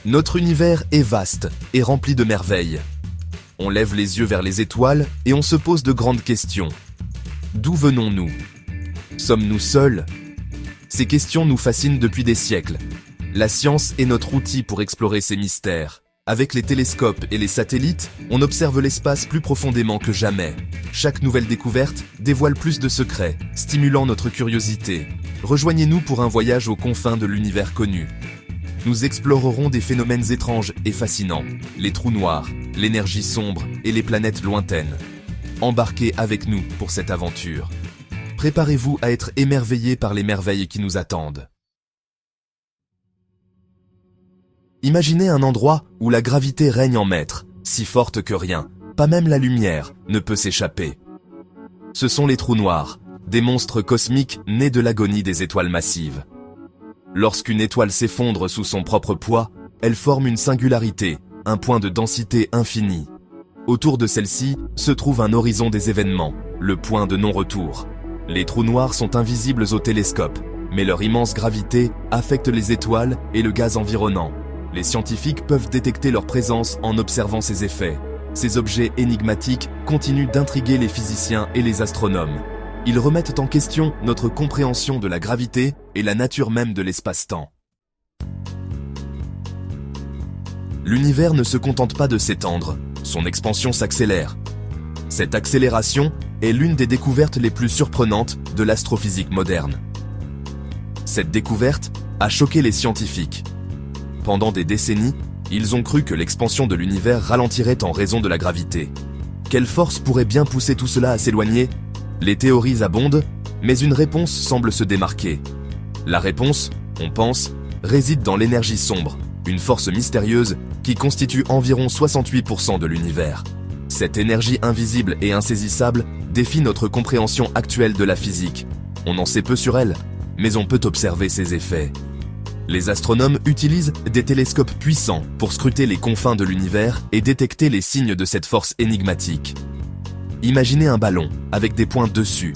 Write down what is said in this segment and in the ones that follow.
Notre univers est vaste et rempli de merveilles. On lève les yeux vers les étoiles et on se pose de grandes questions. D'où venons-nous? Sommes-nous seuls? Ces questions nous fascinent depuis des siècles. La science est notre outil pour explorer ces mystères. Avec les télescopes et les satellites, on observe l'espace plus profondément que jamais. Chaque nouvelle découverte dévoile plus de secrets, stimulant notre curiosité. Rejoignez-nous pour un voyage aux confins de l'univers connu. Nous explorerons des phénomènes étranges et fascinants, les trous noirs, l'énergie sombre et les planètes lointaines. Embarquez avec nous pour cette aventure. Préparez-vous à être émerveillés par les merveilles qui nous attendent. Imaginez un endroit où la gravité règne en maître, si forte que rien, pas même la lumière, ne peut s'échapper. Ce sont les trous noirs, des monstres cosmiques nés de l'agonie des étoiles massives. Lorsqu'une étoile s'effondre sous son propre poids, elle forme une singularité, un point de densité infini. Autour de celle-ci se trouve un horizon des événements, le point de non-retour. Les trous noirs sont invisibles au télescope, mais leur immense gravité affecte les étoiles et le gaz environnant. Les scientifiques peuvent détecter leur présence en observant ces effets. Ces objets énigmatiques continuent d'intriguer les physiciens et les astronomes. Ils remettent en question notre compréhension de la gravité et la nature même de l'espace-temps. L'univers ne se contente pas de s'étendre, son expansion s'accélère. Cette accélération est l'une des découvertes les plus surprenantes de l'astrophysique moderne. Cette découverte a choqué les scientifiques. Pendant des décennies, ils ont cru que l'expansion de l'univers ralentirait en raison de la gravité. Quelle force pourrait bien pousser tout cela à s'éloigner? Les théories abondent, mais une réponse semble se démarquer. La réponse, on pense, réside dans l'énergie sombre, une force mystérieuse qui constitue environ 68% de l'univers. Cette énergie invisible et insaisissable défie notre compréhension actuelle de la physique. On en sait peu sur elle, mais on peut observer ses effets. Les astronomes utilisent des télescopes puissants pour scruter les confins de l'univers et détecter les signes de cette force énigmatique. Imaginez un ballon avec des points dessus.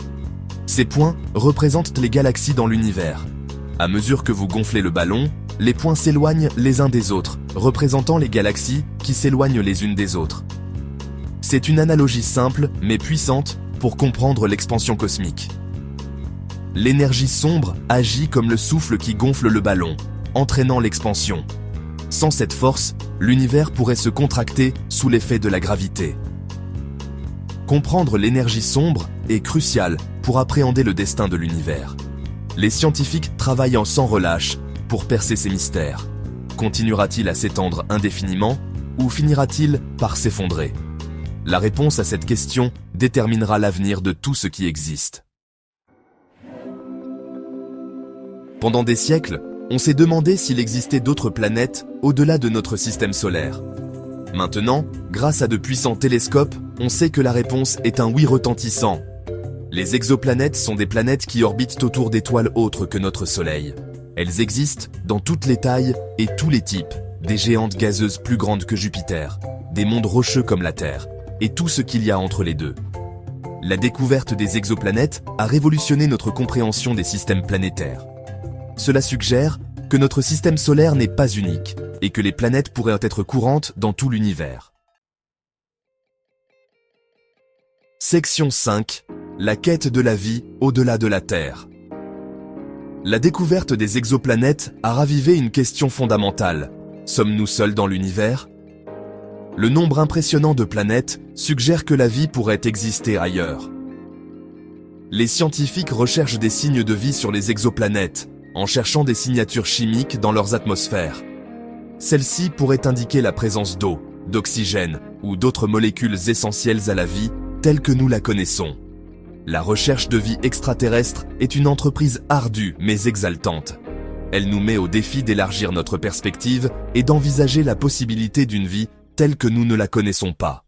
Ces points représentent les galaxies dans l'univers. À mesure que vous gonflez le ballon, les points s'éloignent les uns des autres, représentant les galaxies qui s'éloignent les unes des autres. C'est une analogie simple mais puissante pour comprendre l'expansion cosmique. L'énergie sombre agit comme le souffle qui gonfle le ballon, entraînant l'expansion. Sans cette force, l'univers pourrait se contracter sous l'effet de la gravité. Comprendre l'énergie sombre est crucial pour appréhender le destin de l'univers. Les scientifiques travaillent sans relâche pour percer ces mystères. Continuera-t-il à s'étendre indéfiniment ou finira-t-il par s'effondrer? La réponse à cette question déterminera l'avenir de tout ce qui existe. Pendant des siècles, on s'est demandé s'il existait d'autres planètes au-delà de notre système solaire. Maintenant, grâce à de puissants télescopes, on sait que la réponse est un oui retentissant. Les exoplanètes sont des planètes qui orbitent autour d'étoiles autres que notre Soleil. Elles existent dans toutes les tailles et tous les types, des géantes gazeuses plus grandes que Jupiter, des mondes rocheux comme la Terre, et tout ce qu'il y a entre les deux. La découverte des exoplanètes a révolutionné notre compréhension des systèmes planétaires. Cela suggère que notre système solaire n'est pas unique et que les planètes pourraient être courantes dans tout l'univers. Section 5. La quête de la vie au-delà de la Terre. La découverte des exoplanètes a ravivé une question fondamentale. Sommes-nous seuls dans l'univers? Le nombre impressionnant de planètes suggère que la vie pourrait exister ailleurs. Les scientifiques recherchent des signes de vie sur les exoplanètes, en cherchant des signatures chimiques dans leurs atmosphères. Celles-ci pourraient indiquer la présence d'eau, d'oxygène ou d'autres molécules essentielles à la vie telle que nous la connaissons. La recherche de vie extraterrestre est une entreprise ardue mais exaltante. Elle nous met au défi d'élargir notre perspective et d'envisager la possibilité d'une vie telle que nous ne la connaissons pas.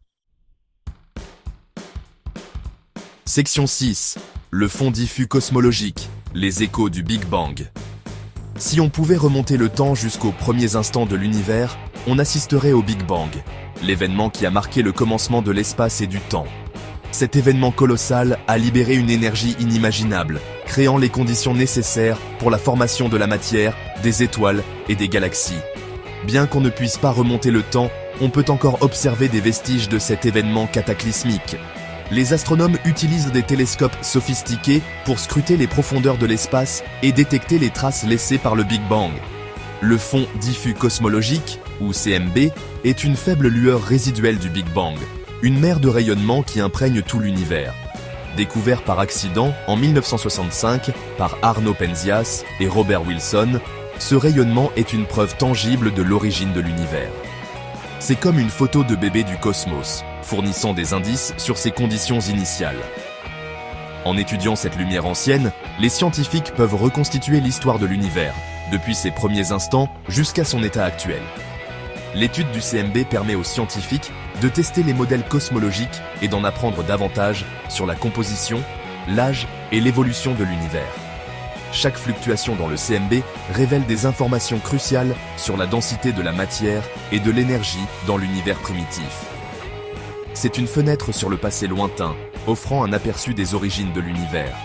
Section 6. Le fond diffus cosmologique, les échos du Big Bang. Si on pouvait remonter le temps jusqu'aux premiers instants de l'univers, on assisterait au Big Bang, l'événement qui a marqué le commencement de l'espace et du temps. Cet événement colossal a libéré une énergie inimaginable, créant les conditions nécessaires pour la formation de la matière, des étoiles et des galaxies. bien qu'on ne puisse pas remonter le temps, on peut encore observer des vestiges de cet événement cataclysmique. Les astronomes utilisent des télescopes sophistiqués pour scruter les profondeurs de l'espace et détecter les traces laissées par le Big Bang. Le fond diffus cosmologique, ou CMB, est une faible lueur résiduelle du Big Bang, une mer de rayonnement qui imprègne tout l'univers. Découvert par accident en 1965 par Arno Penzias et Robert Wilson, ce rayonnement est une preuve tangible de l'origine de l'univers. C'est comme une photo de bébé du cosmos, fournissant des indices sur ses conditions initiales. En étudiant cette lumière ancienne, les scientifiques peuvent reconstituer l'histoire de l'univers, depuis ses premiers instants jusqu'à son état actuel. L'étude du CMB permet aux scientifiques de tester les modèles cosmologiques et d'en apprendre davantage sur la composition, l'âge et l'évolution de l'univers. Chaque fluctuation dans le CMB révèle des informations cruciales sur la densité de la matière et de l'énergie dans l'univers primitif. C'est une fenêtre sur le passé lointain, offrant un aperçu des origines de l'univers.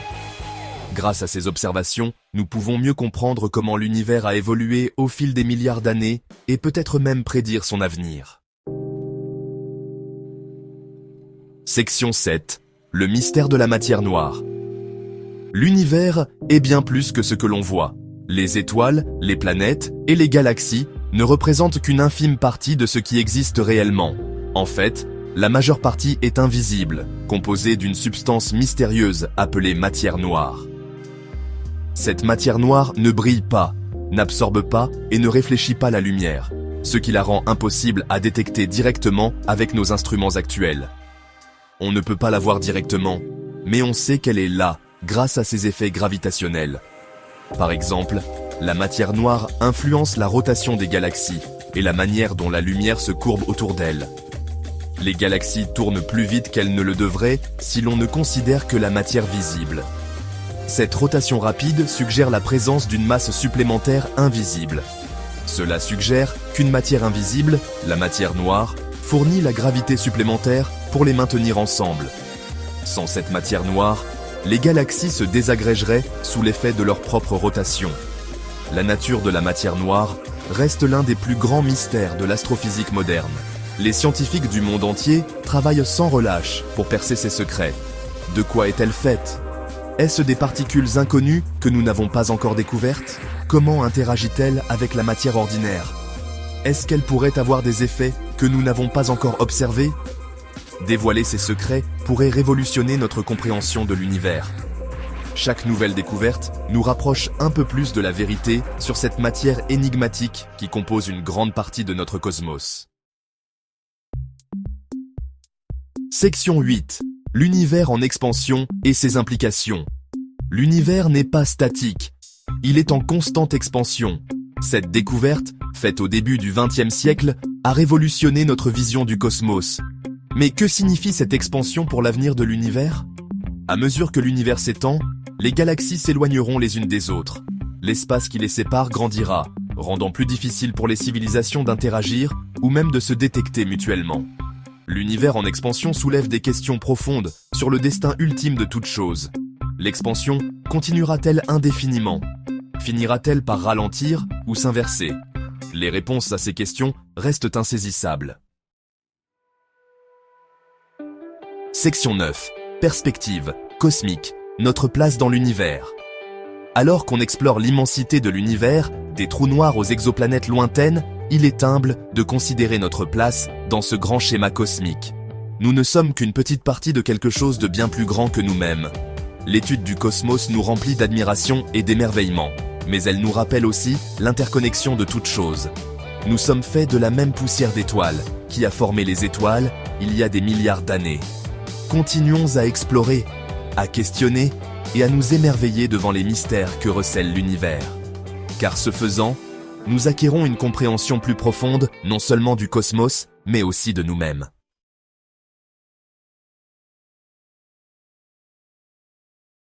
Grâce à ces observations, nous pouvons mieux comprendre comment l'univers a évolué au fil des milliards d'années et peut-être même prédire son avenir. Section 7. Le mystère de la matière noire. L'univers est bien plus que ce que l'on voit. Les étoiles, les planètes et les galaxies ne représentent qu'une infime partie de ce qui existe réellement. En fait, la majeure partie est invisible, composée d'une substance mystérieuse appelée matière noire. Cette matière noire ne brille pas, n'absorbe pas et ne réfléchit pas la lumière, ce qui la rend impossible à détecter directement avec nos instruments actuels. On ne peut pas la voir directement, mais on sait qu'elle est là, grâce à ses effets gravitationnels. Par exemple, la matière noire influence la rotation des galaxies et la manière dont la lumière se courbe autour d'elles. Les galaxies tournent plus vite qu'elles ne le devraient si l'on ne considère que la matière visible. Cette rotation rapide suggère la présence d'une masse supplémentaire invisible. Cela suggère qu'une matière invisible, la matière noire, fournit la gravité supplémentaire pour les maintenir ensemble. Sans cette matière noire, les galaxies se désagrégeraient sous l'effet de leur propre rotation. La nature de la matière noire reste l'un des plus grands mystères de l'astrophysique moderne. Les scientifiques du monde entier travaillent sans relâche pour percer ses secrets. De quoi est-elle faite ? Est-ce des particules inconnues que nous n'avons pas encore découvertes ? Comment interagit-elle avec la matière ordinaire ? Est-ce qu'elle pourrait avoir des effets que nous n'avons pas encore observés ? Dévoiler ces secrets pourrait révolutionner notre compréhension de l'univers. Chaque nouvelle découverte nous rapproche un peu plus de la vérité sur cette matière énigmatique qui compose une grande partie de notre cosmos. Section 8. L'univers en expansion et ses implications. L'univers n'est pas statique, il est en constante expansion. Cette découverte, faite au début du XXe siècle, a révolutionné notre vision du cosmos. Mais que signifie cette expansion pour l'avenir de l'univers ? À mesure que l'univers s'étend, les galaxies s'éloigneront les unes des autres. L'espace qui les sépare grandira, rendant plus difficile pour les civilisations d'interagir ou même de se détecter mutuellement. L'univers en expansion soulève des questions profondes sur le destin ultime de toute chose. L'expansion continuera-t-elle indéfiniment ? Finira-t-elle par ralentir ou s'inverser ? Les réponses à ces questions restent insaisissables. Section 9. Perspective cosmique, notre place dans l'univers. Alors qu'on explore l'immensité de l'univers, des trous noirs aux exoplanètes lointaines, il est humble de considérer notre place dans ce grand schéma cosmique. Nous ne sommes qu'une petite partie de quelque chose de bien plus grand que nous-mêmes. L'étude du cosmos nous remplit d'admiration et d'émerveillement, mais elle nous rappelle aussi l'interconnexion de toutes choses. Nous sommes faits de la même poussière d'étoiles, qui a formé les étoiles il y a des milliards d'années. Continuons à explorer, à questionner et à nous émerveiller devant les mystères que recèle l'univers. Car ce faisant, nous acquérons une compréhension plus profonde non seulement du cosmos, mais aussi de nous-mêmes.